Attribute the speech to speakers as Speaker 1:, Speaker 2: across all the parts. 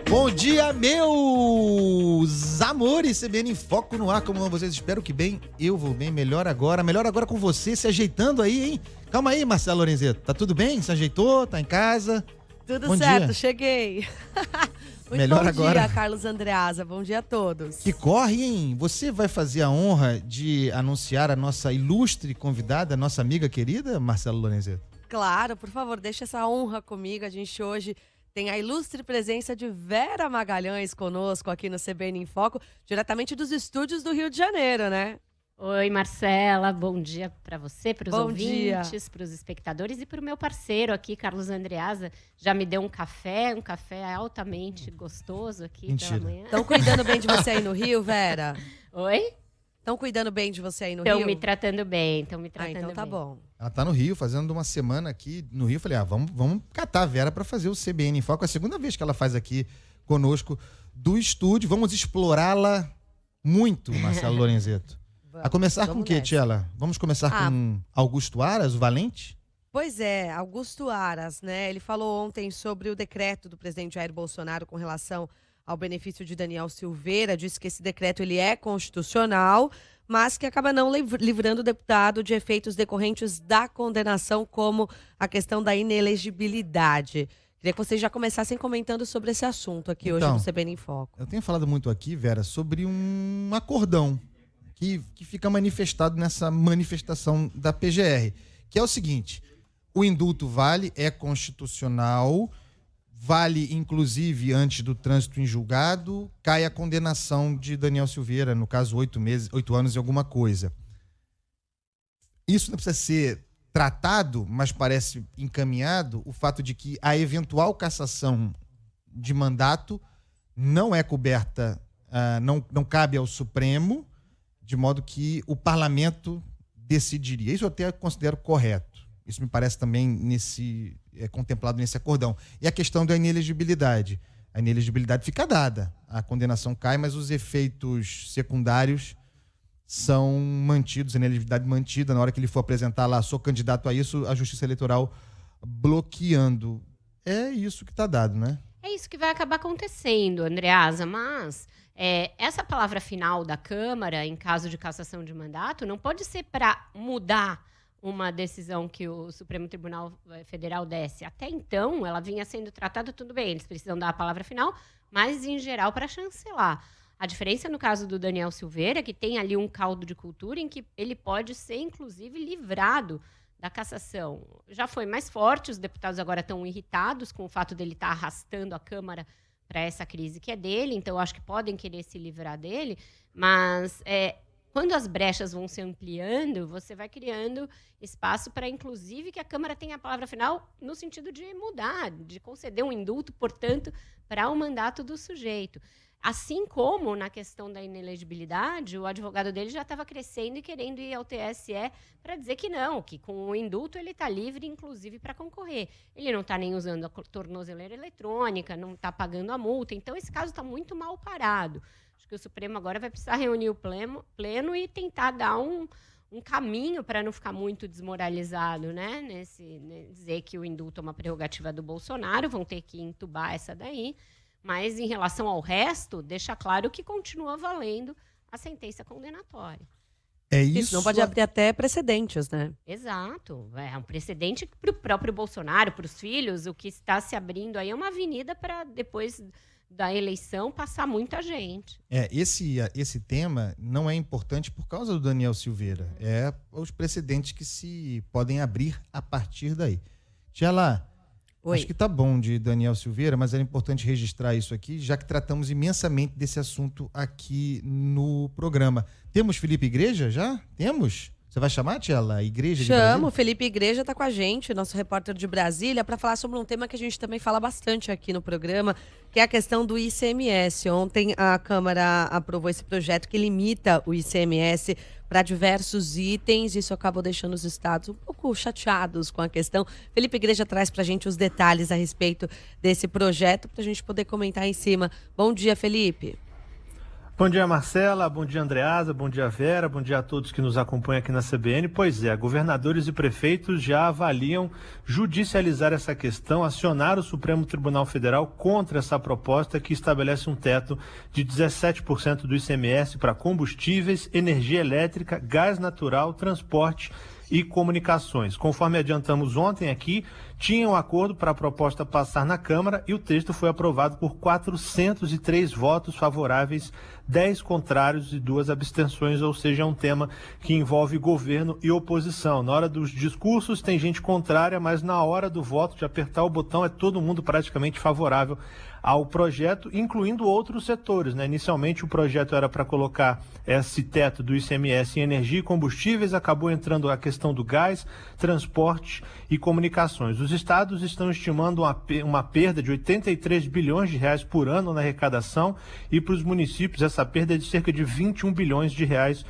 Speaker 1: Bom dia, meus amores, CBN em Foco no ar, como vocês esperam que bem, eu vou bem, melhor agora com você, se ajeitando aí, hein? Calma aí, Marcelo Lorenzeto, tá tudo bem? Se ajeitou? Tá em casa?
Speaker 2: Tudo
Speaker 1: Bom
Speaker 2: certo,
Speaker 1: dia.
Speaker 2: cheguei. Muito
Speaker 1: Melhor
Speaker 2: bom
Speaker 1: agora.
Speaker 2: dia, Carlos Andreasa, bom dia a todos.
Speaker 1: Que corre, hein? Você vai fazer a honra de anunciar a nossa ilustre convidada, a nossa amiga querida, Marcelo Lorenzeto?
Speaker 2: Claro, por favor, deixa essa honra comigo, a gente hoje tem a ilustre presença de Vera Magalhães conosco aqui no CBN em Foco, diretamente dos estúdios do Rio de Janeiro, né?
Speaker 3: Oi, Marcela, bom dia para você, para os
Speaker 2: Bom
Speaker 3: ouvintes, para os espectadores e para o meu parceiro aqui, Carlos Andreasa. Já me deu um café altamente gostoso aqui
Speaker 1: Mentira.
Speaker 3: pela manhã.
Speaker 2: Estão cuidando bem de você aí no Rio, Vera?
Speaker 3: Oi?
Speaker 2: Estão cuidando bem de você aí no
Speaker 3: Estão
Speaker 2: Rio?
Speaker 3: me tratando bem, estão me tratando
Speaker 2: então tá
Speaker 3: bem.
Speaker 2: bom.
Speaker 1: Ela tá no Rio, fazendo uma semana aqui no Rio. Falei, vamos catar a Vera pra fazer o CBN em Foco. É a segunda vez que ela faz aqui conosco do estúdio. Vamos explorá-la muito, Marcelo Lorenzeto. A começar com o quê, Tiela? Vamos começar com Augusto Aras, o Valente?
Speaker 2: Pois é, Augusto Aras, né? Ele falou ontem sobre o decreto do presidente Jair Bolsonaro com relação ao benefício de Daniel Silveira. Disse que esse decreto ele é constitucional, mas que acaba não livrando o deputado de efeitos decorrentes da condenação, como a questão da inelegibilidade. Queria que vocês já começassem comentando sobre esse assunto aqui hoje no CBN em Foco.
Speaker 1: Eu tenho falado muito aqui, Vera, sobre um acordão que fica manifestado nessa manifestação da PGR, que é o seguinte: o indulto vale, é constitucional, vale inclusive antes do trânsito em julgado, cai a condenação de Daniel Silveira, no caso 8 anos e alguma coisa. Isso não precisa ser tratado, mas parece encaminhado o fato de que a eventual cassação de mandato não é coberta, não cabe ao Supremo, de modo que o parlamento decidiria. Isso eu até considero correto. Isso me parece também contemplado nesse acordão. E a questão da inelegibilidade. A inelegibilidade fica dada. A condenação cai, mas os efeitos secundários são mantidos, a inelegibilidade mantida. Na hora que ele for apresentar lá, sou candidato a isso, a Justiça Eleitoral bloqueando. É isso que está dado, né?
Speaker 3: É isso que vai acabar acontecendo, Andreasa, mas essa palavra final da Câmara, em caso de cassação de mandato, não pode ser para mudar uma decisão que o Supremo Tribunal Federal desse. Até então, ela vinha sendo tratada, tudo bem, eles precisam dar a palavra final, mas, em geral, para chancelar. A diferença no caso do Daniel Silveira, que tem ali um caldo de cultura em que ele pode ser, inclusive, livrado da cassação. Já foi mais forte, os deputados agora estão irritados com o fato dele estar arrastando a Câmara para essa crise que é dele, então eu acho que podem querer se livrar dele, mas quando as brechas vão se ampliando, você vai criando espaço para, inclusive, que a Câmara tenha a palavra final no sentido de mudar, de conceder um indulto, portanto, para o mandato do sujeito. Assim como, na questão da inelegibilidade, o advogado dele já estava crescendo e querendo ir ao TSE para dizer que não, que com o indulto ele está livre, inclusive, para concorrer. Ele não está nem usando a tornozeleira eletrônica, não está pagando a multa. Então, esse caso está muito mal parado. Acho que o Supremo agora vai precisar reunir o pleno e tentar dar um caminho para não ficar muito desmoralizado, né? Dizer que o indulto é uma prerrogativa do Bolsonaro, vão ter que entubar essa daí. Mas, em relação ao resto, deixa claro que continua valendo a sentença condenatória.
Speaker 1: É isso.
Speaker 2: Isso não pode abrir até precedentes, né?
Speaker 3: Exato. É um precedente para o próprio Bolsonaro, para os filhos. O que está se abrindo aí é uma avenida para, depois da eleição, passar muita gente.
Speaker 1: Esse tema não é importante por causa do Daniel Silveira. É os precedentes que se podem abrir a partir daí. Tiela, acho que tá bom de Daniel Silveira, mas era importante registrar isso aqui, já que tratamos imensamente desse assunto aqui no programa. Temos Felipe Igreja já? Temos? Você vai chamar, Tiela, Igreja de Brasília?
Speaker 2: Chamo, Felipe Igreja está com a gente, nosso repórter de Brasília, para falar sobre um tema que a gente também fala bastante aqui no programa, que é a questão do ICMS. Ontem a Câmara aprovou esse projeto que limita o ICMS para diversos itens. Isso acabou deixando os estados um pouco chateados com a questão. Felipe Igreja traz para a gente os detalhes a respeito desse projeto, para a gente poder comentar em cima. Bom dia, Felipe.
Speaker 4: Bom dia, Marcela, bom dia, Andreasa, bom dia, Vera, bom dia a todos que nos acompanham aqui na CBN. Pois é, governadores e prefeitos já avaliam judicializar essa questão, acionar o Supremo Tribunal Federal contra essa proposta que estabelece um teto de 17% do ICMS para combustíveis, energia elétrica, gás natural, transporte e comunicações. Conforme adiantamos ontem aqui, tinha um acordo para a proposta passar na Câmara e o texto foi aprovado por 403 votos favoráveis, 10 contrários e 2 abstenções, ou seja, é um tema que envolve governo e oposição. Na hora dos discursos tem gente contrária, mas na hora do voto, de apertar o botão, é todo mundo praticamente favorável ao projeto, incluindo outros setores, né? Inicialmente o projeto era para colocar esse teto do ICMS em energia e combustíveis, acabou entrando a questão do gás, transporte e comunicações. Os estados estão estimando uma perda de 83 bilhões de reais por ano na arrecadação e para os municípios essa perda é de cerca de 21 bilhões de reais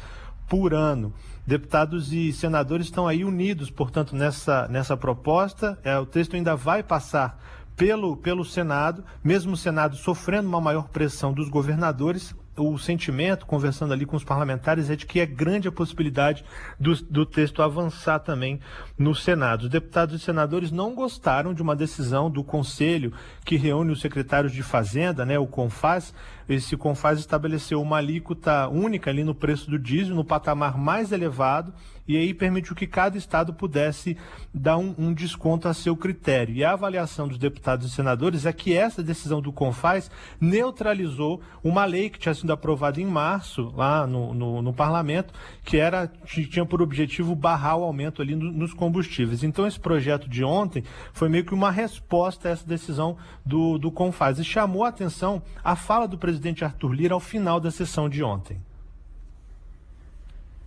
Speaker 4: por ano. Deputados e senadores estão aí unidos, portanto, nessa proposta. O texto ainda vai passar pelo Senado, mesmo o Senado sofrendo uma maior pressão dos governadores. O sentimento, conversando ali com os parlamentares, é de que é grande a possibilidade do texto avançar também no Senado. Os deputados e senadores não gostaram de uma decisão do Conselho que reúne os secretários de Fazenda, né, o CONFAZ. Esse CONFAZ estabeleceu uma alíquota única ali no preço do diesel, no patamar mais elevado, e aí permitiu que cada estado pudesse dar um desconto a seu critério. E a avaliação dos deputados e senadores é que essa decisão do CONFAZ neutralizou uma lei que tinha sido aprovada em março, lá no parlamento, que tinha por objetivo barrar o aumento ali nos combustíveis. Então esse projeto de ontem foi meio que uma resposta a essa decisão do CONFAZ. E chamou a atenção a fala do presidente Arthur Lira ao final da sessão de ontem.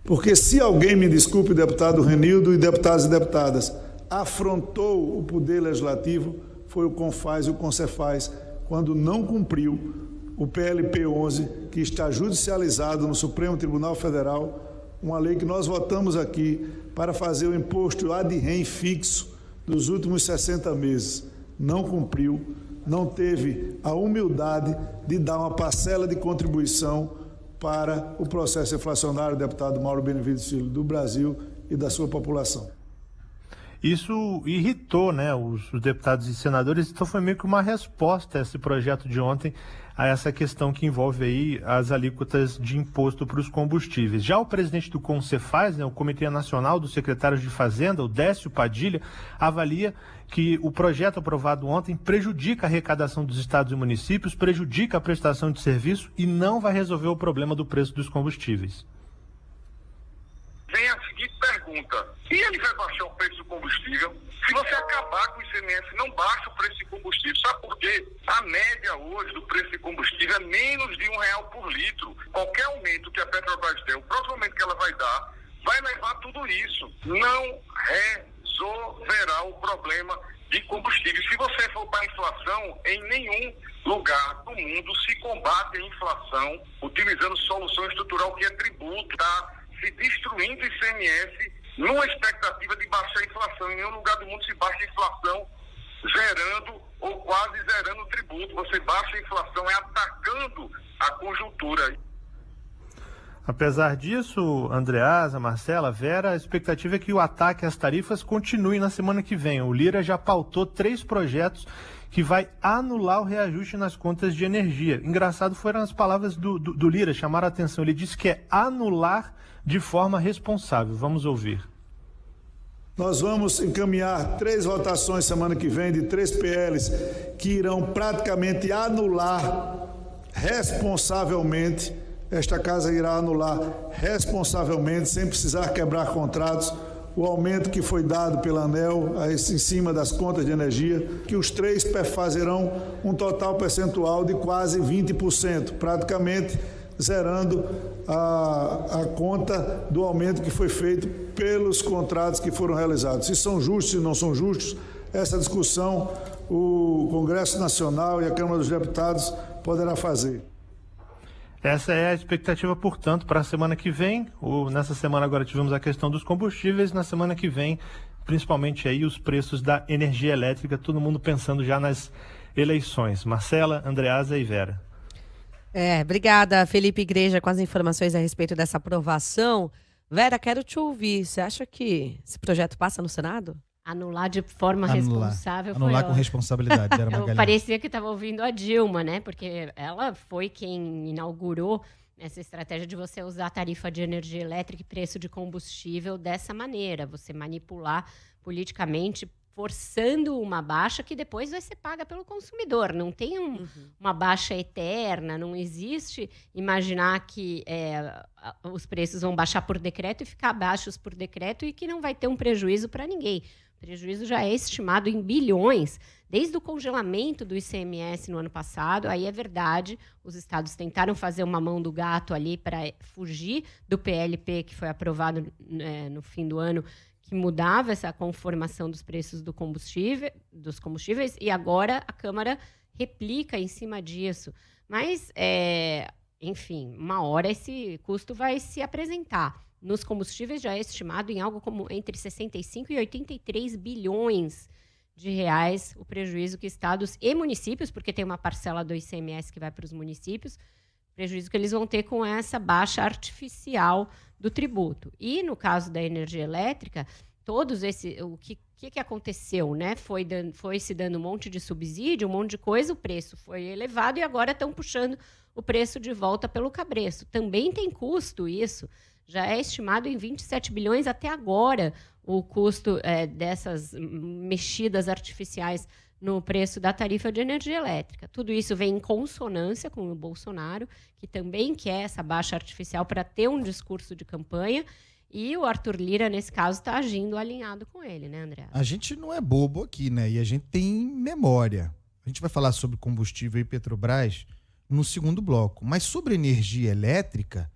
Speaker 5: Porque se alguém, me desculpe, deputado Renildo e deputados e deputadas, afrontou o poder legislativo, foi o CONFAZ e o CONCEFAZ, quando não cumpriu o PLP 11, que está judicializado no Supremo Tribunal Federal, uma lei que nós votamos aqui para fazer o imposto ad rem fixo dos últimos 60 meses. Não cumpriu, não teve a humildade de dar uma parcela de contribuição para o processo inflacionário, deputado Mauro Benevides Filho, do Brasil e da sua população.
Speaker 4: Isso irritou, né, os deputados e senadores, então foi meio que uma resposta a esse projeto de ontem, a essa questão que envolve aí as alíquotas de imposto para os combustíveis. Já o presidente do CONCEFAZ, né, o Comitê Nacional dos Secretários de Fazenda, o Décio Padilha, avalia que o projeto aprovado ontem prejudica a arrecadação dos estados e municípios, prejudica a prestação de serviço e não vai resolver o problema do preço dos combustíveis.
Speaker 6: Vem a seguinte pergunta: e ele vai baixar o preço do combustível? Se você acabar com o ICMS, não baixa o preço de combustível. Sabe por quê? A média hoje do preço de combustível é menos de R$1 por litro. Qualquer aumento que a Petrobras der, o próximo aumento que ela vai dar, vai levar tudo isso. Não resolverá o problema de combustível. Se você for para a inflação, em nenhum lugar do mundo se combate a inflação utilizando solução estrutural que é tributo, tá? Se destruindo o ICMS numa expectativa de baixar a inflação. Em nenhum lugar do mundo se baixa a inflação zerando ou quase zerando o tributo. Você baixa a inflação atacando a conjuntura.
Speaker 4: Apesar disso, Andreasa, Marcela, Vera, a expectativa é que o ataque às tarifas continue na semana que vem. O Lira já pautou 3 projetos que vai anular o reajuste nas contas de energia. Engraçado foram as palavras do Lira, chamaram a atenção. Ele disse que é anular de forma responsável. Vamos ouvir.
Speaker 5: Nós vamos encaminhar 3 votações semana que vem de 3 PLs que irão praticamente anular responsavelmente. Esta casa irá anular responsavelmente, sem precisar quebrar contratos, o aumento que foi dado pela ANEEL em cima das contas de energia, que os 3 fazerão um total percentual de quase 20%, praticamente zerando a conta do aumento que foi feito pelos contratos que foram realizados. Se são justos, se não são justos, essa discussão o Congresso Nacional e a Câmara dos Deputados poderá fazer.
Speaker 4: Essa é a expectativa, portanto, para a semana que vem. Nessa semana agora tivemos a questão dos combustíveis, na semana que vem, principalmente aí os preços da energia elétrica, todo mundo pensando já nas eleições. Marcela, Andreasa e Vera.
Speaker 2: Obrigada, Felipe Igreja, com as informações a respeito dessa aprovação. Vera, quero te ouvir. Você acha que esse projeto passa no Senado?
Speaker 3: Anular de forma responsável foi
Speaker 1: Anular com responsabilidade, Vera
Speaker 3: Eu
Speaker 1: Magalhães.
Speaker 3: parecia que estava ouvindo a Dilma, né? Porque ela foi quem inaugurou essa estratégia de você usar a tarifa de energia elétrica e preço de combustível dessa maneira, você manipular politicamente, forçando uma baixa que depois vai ser paga pelo consumidor. Não tem uma baixa eterna, não existe imaginar que os preços vão baixar por decreto e ficar baixos por decreto e que não vai ter um prejuízo para ninguém. O prejuízo já é estimado em bilhões, desde o congelamento do ICMS no ano passado. Aí é verdade, os estados tentaram fazer uma mão do gato ali para fugir do PLP que foi aprovado no fim do ano, que mudava essa conformação dos preços dos combustíveis, e agora a Câmara replica em cima disso. Mas, enfim, uma hora esse custo vai se apresentar. Nos combustíveis já é estimado em algo como entre 65 e 83 bilhões de reais o prejuízo que estados e municípios, porque tem uma parcela do ICMS que vai para os municípios, prejuízo que eles vão ter com essa baixa artificial do tributo. E no caso da energia elétrica, o que aconteceu, né? Foi se dando um monte de subsídio, um monte de coisa, o preço foi elevado e agora estão puxando o preço de volta pelo cabresto. Também tem custo isso. Já é estimado em 27 bilhões até agora o custo dessas mexidas artificiais no preço da tarifa de energia elétrica. Tudo isso vem em consonância com o Bolsonaro, que também quer essa baixa artificial para ter um discurso de campanha, e o Arthur Lira, nesse caso, está agindo alinhado com ele, né, André?
Speaker 1: A gente não é bobo aqui, né? E a gente tem memória. A gente vai falar sobre combustível e Petrobras no segundo bloco. Mas sobre energia elétrica,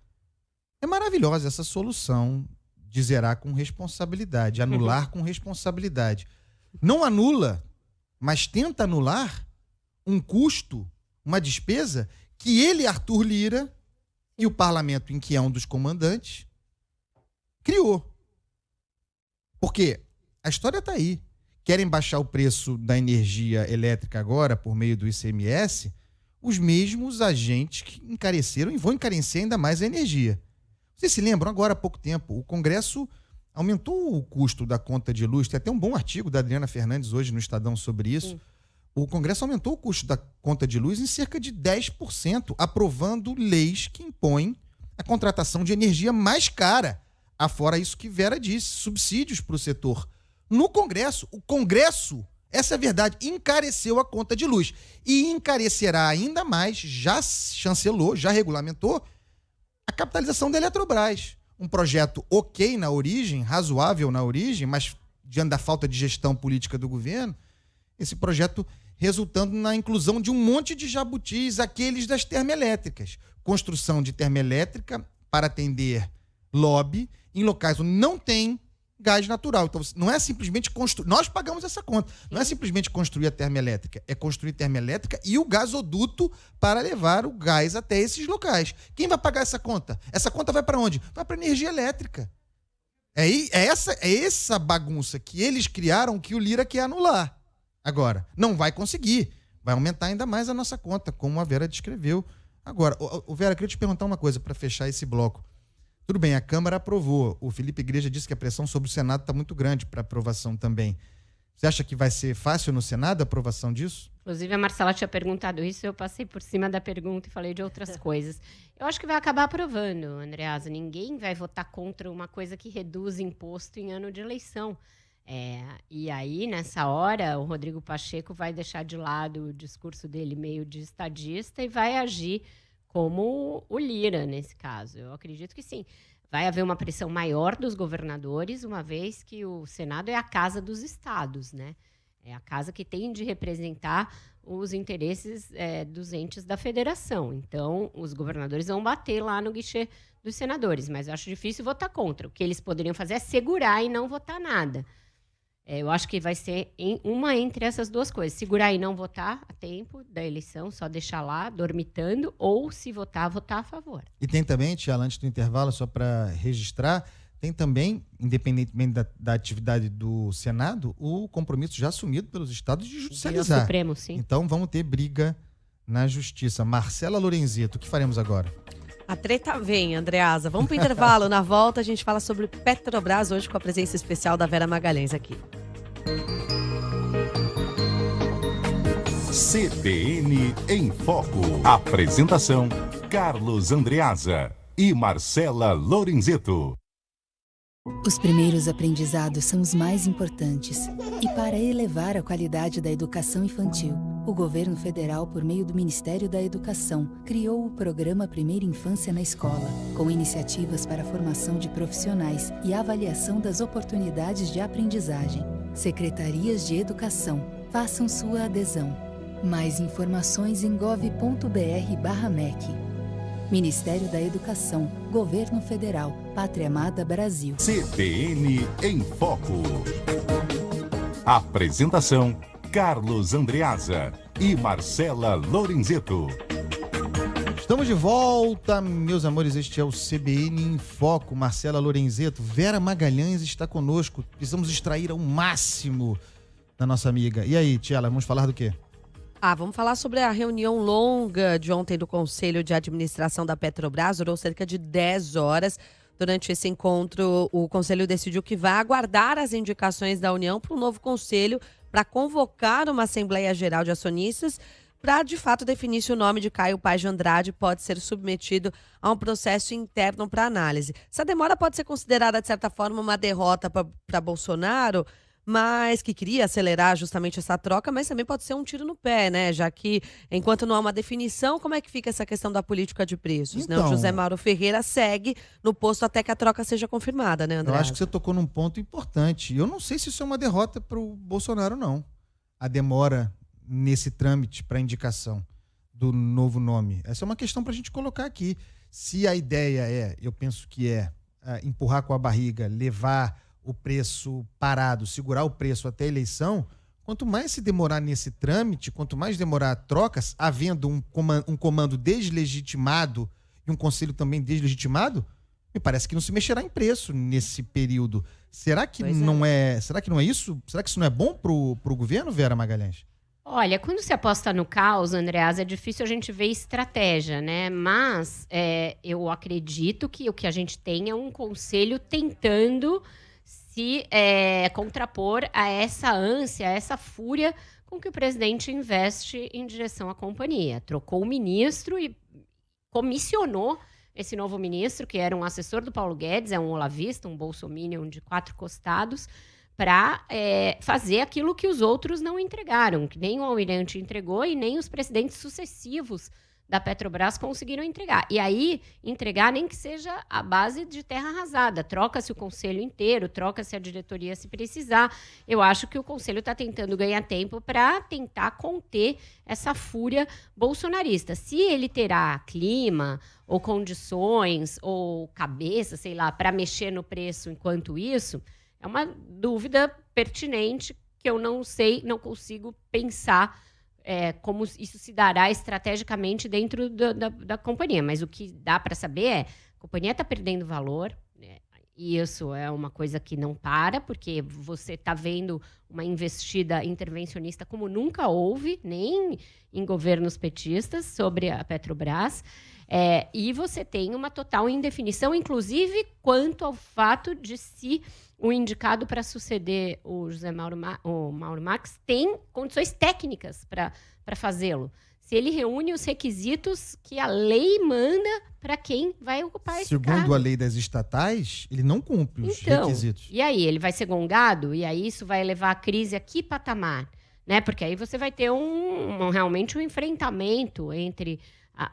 Speaker 1: é maravilhosa essa solução de zerar com responsabilidade, anular com responsabilidade. Não anula, mas tenta anular um custo, uma despesa que ele, Arthur Lira, e o parlamento, em que é um dos comandantes, criou. Porque a história está aí. Querem baixar o preço da energia elétrica agora por meio do ICMS, os mesmos agentes que encareceram e vão encarecer ainda mais a energia. Vocês se lembram, agora há pouco tempo, o Congresso aumentou o custo da conta de luz. Tem até um bom artigo da Adriana Fernandes hoje no Estadão sobre isso. Sim. O Congresso aumentou o custo da conta de luz em cerca de 10%, aprovando leis que impõem a contratação de energia mais cara. Afora isso que Vera disse, subsídios para o setor. No Congresso, o Congresso, essa é a verdade, encareceu a conta de luz. E encarecerá ainda mais, já chancelou, já regulamentou, a capitalização da Eletrobras. Um projeto ok na origem, razoável na origem, mas diante da falta de gestão política do governo, esse projeto resultando na inclusão de um monte de jabutis, aqueles das termoelétricas. Construção de termoelétrica para atender lobby em locais onde não tem gás natural. Então, não é simplesmente construir... Nós pagamos essa conta. Não é simplesmente construir a termoelétrica. É construir termoelétrica e o gasoduto para levar o gás até esses locais. Quem vai pagar essa conta? Essa conta vai para onde? Vai para energia elétrica. É essa bagunça que eles criaram que o Lira quer anular. Agora, não vai conseguir. Vai aumentar ainda mais a nossa conta, como a Vera descreveu. Agora, Vera, eu queria te perguntar uma coisa para fechar esse bloco. Tudo bem, a Câmara aprovou. O Felipe Igreja disse que a pressão sobre o Senado está muito grande para aprovação também. Você acha que vai ser fácil no Senado a aprovação disso?
Speaker 3: Inclusive, a Marcela tinha perguntado isso, eu passei por cima da pergunta e falei de outras coisas. Eu acho que vai acabar aprovando, Andreasa. Ninguém vai votar contra uma coisa que reduz imposto em ano de eleição. E aí, nessa hora, o Rodrigo Pacheco vai deixar de lado o discurso dele meio de estadista e vai agir como o Lira, nesse caso. Eu acredito que sim. Vai haver uma pressão maior dos governadores, uma vez que o Senado é a casa dos estados, né? É a casa que tem de representar os interesses dos entes da federação. Então, os governadores vão bater lá no guichê dos senadores, mas eu acho difícil votar contra. O que eles poderiam fazer é segurar e não votar nada. Eu acho que vai ser uma entre essas duas coisas. Segurar e não votar a tempo da eleição, só deixar lá, dormitando, ou se votar, votar a favor.
Speaker 1: E tem também, Tia, antes do intervalo, só para registrar, tem também, independentemente da atividade do Senado, o compromisso já assumido pelos estados de judicializar.
Speaker 3: O Supremo, sim.
Speaker 1: Então vamos ter briga na Justiça. Marcela Lorenzeto, o que faremos agora?
Speaker 2: A treta vem, Andreasa. Vamos pro intervalo. Na volta a gente fala sobre Petrobras hoje com a presença especial da Vera Magalhães aqui.
Speaker 7: CBN em Foco. Apresentação: Carlos Andreasa e Marcela Lorenzeto.
Speaker 8: Os primeiros aprendizados são os mais importantes. E para elevar a qualidade da educação infantil, o governo federal, por meio do Ministério da Educação, criou o programa Primeira Infância na Escola, com iniciativas para a formação de profissionais e avaliação das oportunidades de aprendizagem. Secretarias de Educação, façam sua adesão. Mais informações em gov.br/MEC. Ministério da Educação, Governo Federal, Pátria Amada Brasil.
Speaker 7: CBN em Foco. Apresentação: Carlos Andreasa e Marcela Lorenzeto.
Speaker 1: Estamos de volta, meus amores. Este é o CBN em Foco. Marcela Lorenzeto, Vera Magalhães está conosco. Precisamos extrair ao máximo da nossa amiga. E aí, Tiela, vamos falar do quê?
Speaker 2: Vamos falar sobre a reunião longa de ontem do Conselho de Administração da Petrobras. Durou cerca de 10 horas. Durante esse encontro, o Conselho decidiu que vai aguardar as indicações da União para um novo Conselho para convocar uma Assembleia Geral de Acionistas para, de fato, definir se o nome de Caio Paes de Andrade pode ser submetido a um processo interno para análise. Essa demora pode ser considerada, de certa forma, uma derrota para Bolsonaro, mas que queria acelerar justamente essa troca, mas também pode ser um tiro no pé, né? Já que, enquanto não há uma definição, como é que fica essa questão da política de preços?
Speaker 1: Então,
Speaker 2: né? O José Mauro Ferreira segue no posto até que a troca seja confirmada, né, André?
Speaker 1: Eu acho que você tocou num ponto importante. Eu não sei se isso é uma derrota para o Bolsonaro, não. A demora nesse trâmite para indicação do novo nome. Essa é uma questão para a gente colocar aqui. Se a ideia eu penso que empurrar com a barriga, levar o preço parado, segurar o preço até a eleição, quanto mais se demorar nesse trâmite, quanto mais demorar trocas, havendo um comando deslegitimado e um conselho também deslegitimado, me parece que não se mexerá em preço nesse período. Será que não é isso? Será que isso não é bom pro governo, Vera Magalhães?
Speaker 3: Olha, quando se aposta no caos, Andreasa, é difícil a gente ver estratégia, né? Mas eu acredito que o que a gente tem é um conselho tentando se contrapor a essa ânsia, a essa fúria com que o presidente investe em direção à companhia. Trocou o ministro e comissionou esse novo ministro, que era um assessor do Paulo Guedes, é um olavista, um bolsominion de 4 costados, para fazer aquilo que os outros não entregaram, que nem o Almirante entregou e nem os presidentes sucessivos da Petrobras conseguiram entregar. E aí, entregar nem que seja a base de terra arrasada. Troca-se o conselho inteiro, troca-se a diretoria se precisar. Eu acho que o conselho está tentando ganhar tempo para tentar conter essa fúria bolsonarista. Se ele terá clima, ou condições, ou cabeça, sei lá, para mexer no preço enquanto isso, é uma dúvida pertinente que eu não sei, não consigo pensar como isso se dará estrategicamente dentro da companhia. Mas o que dá para saber é que a companhia está perdendo valor, né? E isso é uma coisa que não para, porque você está vendo uma investida intervencionista como nunca houve, nem em governos petistas, sobre a Petrobras. E você tem uma total indefinição, inclusive quanto ao fato de se o indicado para suceder o José Mauro Marx tem condições técnicas para fazê-lo. Se ele reúne os requisitos que a lei manda para quem vai ocupar esse cargo.
Speaker 1: Segundo a lei das estatais, ele não cumpre os requisitos.
Speaker 3: E aí, ele vai ser gongado? E aí isso vai levar a crise a que patamar? Né? Porque aí você vai ter realmente um enfrentamento entre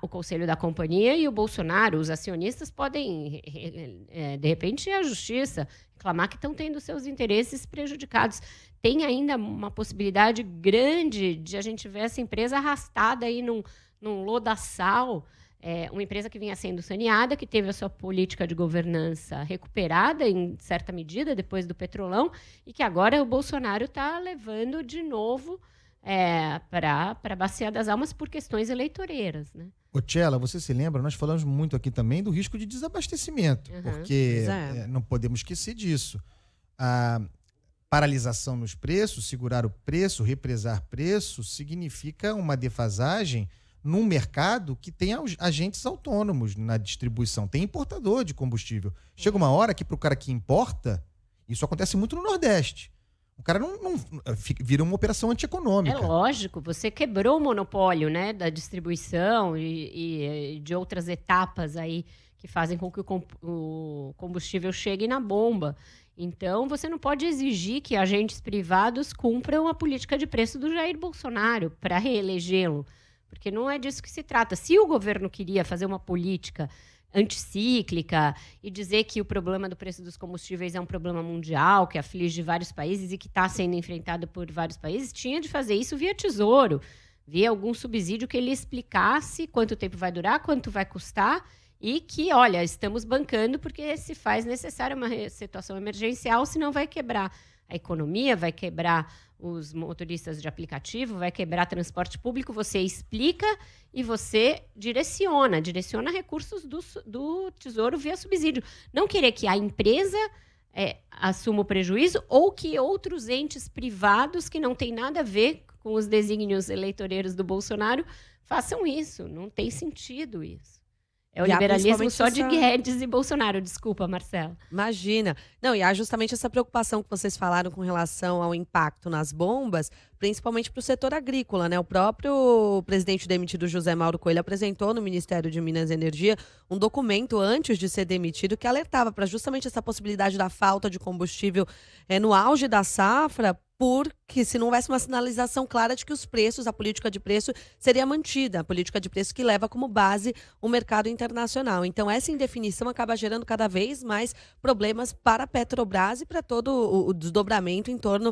Speaker 3: o conselho da companhia e o Bolsonaro. Os acionistas podem, de repente, ir à justiça, reclamar que estão tendo seus interesses prejudicados. Tem ainda uma possibilidade grande de a gente ver essa empresa arrastada aí num lodaçal, uma empresa que vinha sendo saneada, que teve a sua política de governança recuperada em certa medida depois do Petrolão, e que agora o Bolsonaro está levando de novo para a Bacia das Almas por questões eleitoreiras, né?
Speaker 1: Ô, Tchela, você se lembra? Nós falamos muito aqui também do risco de desabastecimento, porque não podemos esquecer disso. A paralisação nos preços, segurar o preço, represar preço, significa uma defasagem num mercado que tem agentes autônomos na distribuição, tem importador de combustível. Chega uma hora que para o cara que importa, isso acontece muito no Nordeste. O cara não vira uma operação antieconômica.
Speaker 3: É lógico, você quebrou o monopólio, né, da distribuição e de outras etapas aí que fazem com que o combustível chegue na bomba. Então, você não pode exigir que agentes privados cumpram a política de preço do Jair Bolsonaro para reelegê-lo, porque não é disso que se trata. Se o governo queria fazer uma política anticíclica e dizer que o problema do preço dos combustíveis é um problema mundial, que aflige vários países e que está sendo enfrentado por vários países, tinha de fazer isso via Tesouro, via algum subsídio que ele explicasse quanto tempo vai durar, quanto vai custar e que, olha, estamos bancando porque se faz necessária uma situação emergencial, senão vai quebrar a economia, vai quebrar os motoristas de aplicativo, vai quebrar transporte público. Você explica e você direciona recursos do Tesouro via subsídio. Não querer que a empresa assuma o prejuízo ou que outros entes privados que não têm nada a ver com os desígnios eleitoreiros do Bolsonaro façam isso. Não tem sentido isso. É o liberalismo só de Guedes e Bolsonaro. Desculpa, Marcela.
Speaker 2: Imagina. Não, e há justamente essa preocupação que vocês falaram com relação ao impacto nas bombas, principalmente para o setor agrícola, né? O próprio presidente demitido, José Mauro Coelho, apresentou no Ministério de Minas e Energia um documento antes de ser demitido que alertava para justamente essa possibilidade da falta de combustível no auge da safra, porque se não houvesse uma sinalização clara de que os preços, a política de preço seria mantida, a política de preço que leva como base o mercado internacional. Então, essa indefinição acaba gerando cada vez mais problemas para a Petrobras e para todo o desdobramento em torno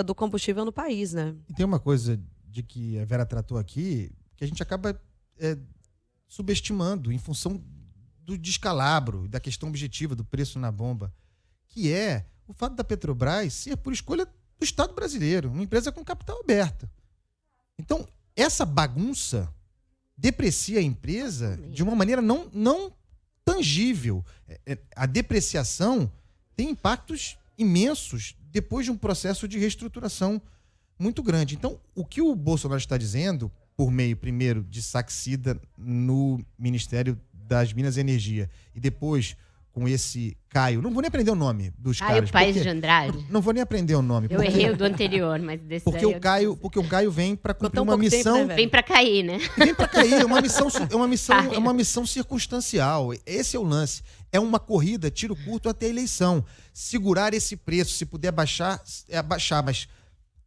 Speaker 2: do combustível no país, né?
Speaker 1: E tem uma coisa de que a Vera tratou aqui, que a gente acaba subestimando em função do descalabro, da questão objetiva do preço na bomba, que é o fato da Petrobras ser por escolha do Estado brasileiro, uma empresa com capital aberto. Então, essa bagunça deprecia a empresa de uma maneira não tangível. A depreciação tem impactos imensos depois de um processo de reestruturação muito grande. Então, o que o Bolsonaro está dizendo, por meio, primeiro, de Saxida no Ministério das Minas e Energia, e depois com esse Caio, não vou nem aprender o nome dos caras.
Speaker 3: Caio Paes de Andrade.
Speaker 1: Não vou nem aprender o nome.
Speaker 3: Eu errei o do anterior, mas desse
Speaker 1: porque o Caio vem para cumprir uma missão.
Speaker 2: Tempo, né,
Speaker 3: vem para cair, né?
Speaker 1: Vem para cair, é uma missão circunstancial. Esse é o lance. É uma corrida, tiro curto até a eleição. Segurar esse preço, se puder baixar, baixar, mas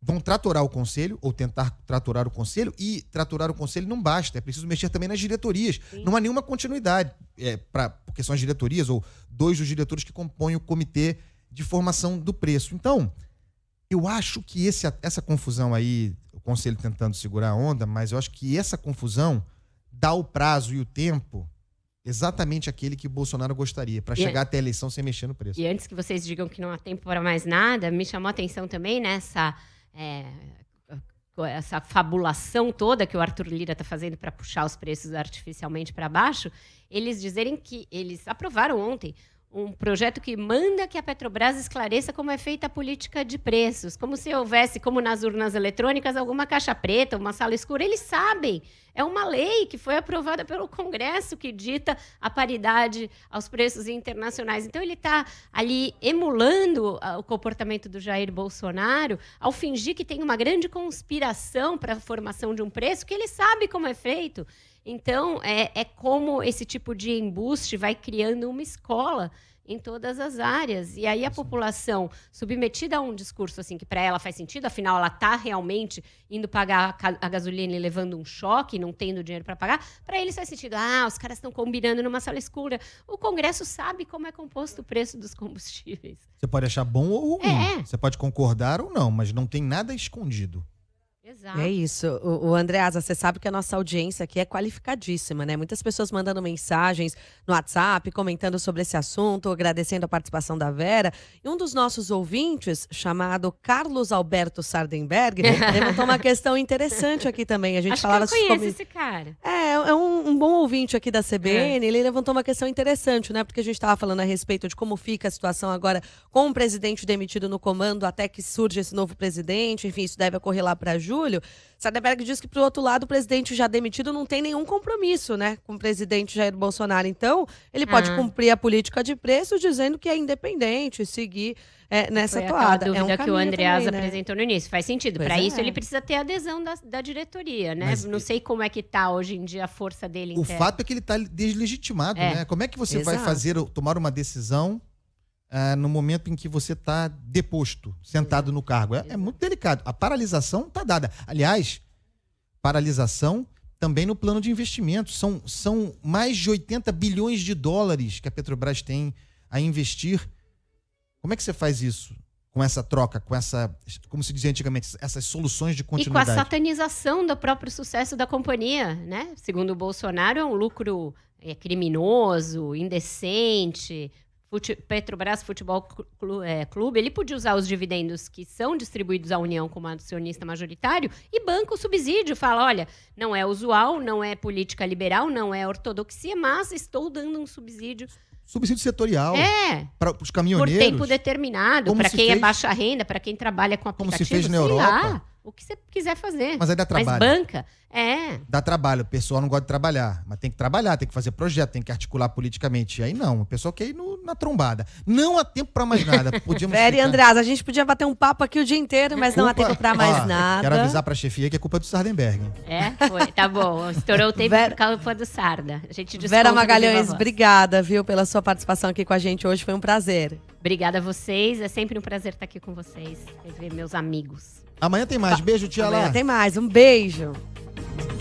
Speaker 1: vão tratorar o conselho, ou tentar tratorar o conselho, e tratorar o conselho não basta, é preciso mexer também nas diretorias. Sim. Não há nenhuma continuidade, porque são as diretorias, ou 2 dos diretores que compõem o comitê de formação do preço. Então, eu acho que essa confusão aí, o conselho tentando segurar a onda, mas eu acho que essa confusão dá o prazo e o tempo exatamente aquele que Bolsonaro gostaria, para chegar até a eleição sem mexer no preço.
Speaker 3: E antes que vocês digam que não há tempo para mais nada, me chamou a atenção também nessa essa fabulação toda que o Arthur Lira está fazendo para puxar os preços artificialmente para baixo, eles dizerem que eles aprovaram ontem um projeto que manda que a Petrobras esclareça como é feita a política de preços, como se houvesse, como nas urnas eletrônicas, alguma caixa preta, uma sala escura. Eles sabem, é uma lei que foi aprovada pelo Congresso que dita a paridade aos preços internacionais. Então, ele está ali emulando o comportamento do Jair Bolsonaro ao fingir que tem uma grande conspiração para a formação de um preço que ele sabe como é feito. Então, é como esse tipo de embuste vai criando uma escola em todas as áreas. E aí a população, submetida a um discurso assim que para ela faz sentido, afinal ela está realmente indo pagar a gasolina e levando um choque, não tendo dinheiro para pagar, para eles faz sentido. Os caras estão combinando numa sala escura. O Congresso sabe como é composto o preço dos combustíveis.
Speaker 1: Você pode achar bom ou ruim. Você pode concordar ou não, mas não tem nada escondido.
Speaker 2: Exato. É isso. O Andreasa, você sabe que a nossa audiência aqui é qualificadíssima, né? Muitas pessoas mandando mensagens no WhatsApp, comentando sobre esse assunto, agradecendo a participação da Vera. E um dos nossos ouvintes, chamado Carlos Alberto Sardenberg, levantou uma questão interessante aqui também. A gente falava
Speaker 3: que eu conheço esse cara.
Speaker 2: É um bom ouvinte aqui da CBN. Ele levantou uma questão interessante, né? Porque a gente estava falando a respeito de como fica a situação agora com o presidente demitido no comando até que surge esse novo presidente. Enfim, isso deve ocorrer lá para julho. julho. Sardenberg diz que, por outro lado, o presidente já demitido não tem nenhum compromisso, né, com o presidente Jair Bolsonaro. Então, ele pode cumprir a política de preço dizendo que é independente e seguir nessa toada.
Speaker 3: A dúvida que o Andreasa
Speaker 2: também, né?
Speaker 3: apresentou no início. Faz sentido. Para isso, ele precisa ter adesão da diretoria, né?
Speaker 1: Mas
Speaker 3: não sei como é que tá hoje em dia a força dele
Speaker 1: O
Speaker 3: interna.
Speaker 1: fato é que ele está deslegitimado, né? Como é que você vai tomar uma decisão no momento em que você está deposto, sentado no cargo? É muito delicado. A paralisação está dada. Aliás, paralisação também no plano de investimentos. São mais de 80 bilhões de dólares que a Petrobras tem a investir. Como é que você faz isso? Com essa troca, com essa, como se dizia antigamente, essas soluções de
Speaker 3: E com
Speaker 1: continuidade?
Speaker 3: a satanização do próprio sucesso da companhia, né? Segundo o Bolsonaro, é um lucro criminoso, indecente. Petrobras Futebol Clube, ele podia usar os dividendos que são distribuídos à União como acionista majoritário e banca o subsídio. Fala, olha, não é usual, não é política liberal, não é ortodoxia, mas estou dando um subsídio.
Speaker 1: Subsídio setorial para os
Speaker 3: Por
Speaker 1: caminhoneiros.
Speaker 3: tempo determinado,
Speaker 1: Como
Speaker 3: para
Speaker 1: se
Speaker 3: quem é
Speaker 1: fez-
Speaker 3: baixa renda, para quem trabalha com
Speaker 1: Como
Speaker 3: aplicativo,
Speaker 1: se fez na
Speaker 3: sei
Speaker 1: Europa.
Speaker 3: lá, o que você quiser fazer.
Speaker 1: Mas aí dá trabalho.
Speaker 3: Mas banca,
Speaker 1: Dá trabalho, o pessoal não gosta de trabalhar, mas tem que trabalhar, tem que fazer projeto, tem que articular politicamente. E aí não, o pessoal quer ir na trombada. Não há tempo para mais nada. Podíamos
Speaker 2: Vera e
Speaker 1: ficar-
Speaker 2: Andreasa, a gente podia bater um papo aqui o dia inteiro, mas não há tempo pra mais nada.
Speaker 1: Quero avisar pra chefia que é culpa do Sardenberg.
Speaker 3: Foi, tá bom. Estourou o tempo
Speaker 2: Vera-
Speaker 3: por causa do Sarda. A gente desconta
Speaker 2: Vera
Speaker 3: no
Speaker 2: Magalhães,
Speaker 3: Viva Voz.
Speaker 2: obrigada, viu, pela sua participação aqui com a gente hoje. Foi um prazer.
Speaker 3: Obrigada a vocês. É sempre um prazer estar aqui com vocês. Ver meus amigos.
Speaker 1: Amanhã tem mais. Beijo, tia
Speaker 2: Amanhã
Speaker 1: lá.
Speaker 2: tem mais. Um beijo.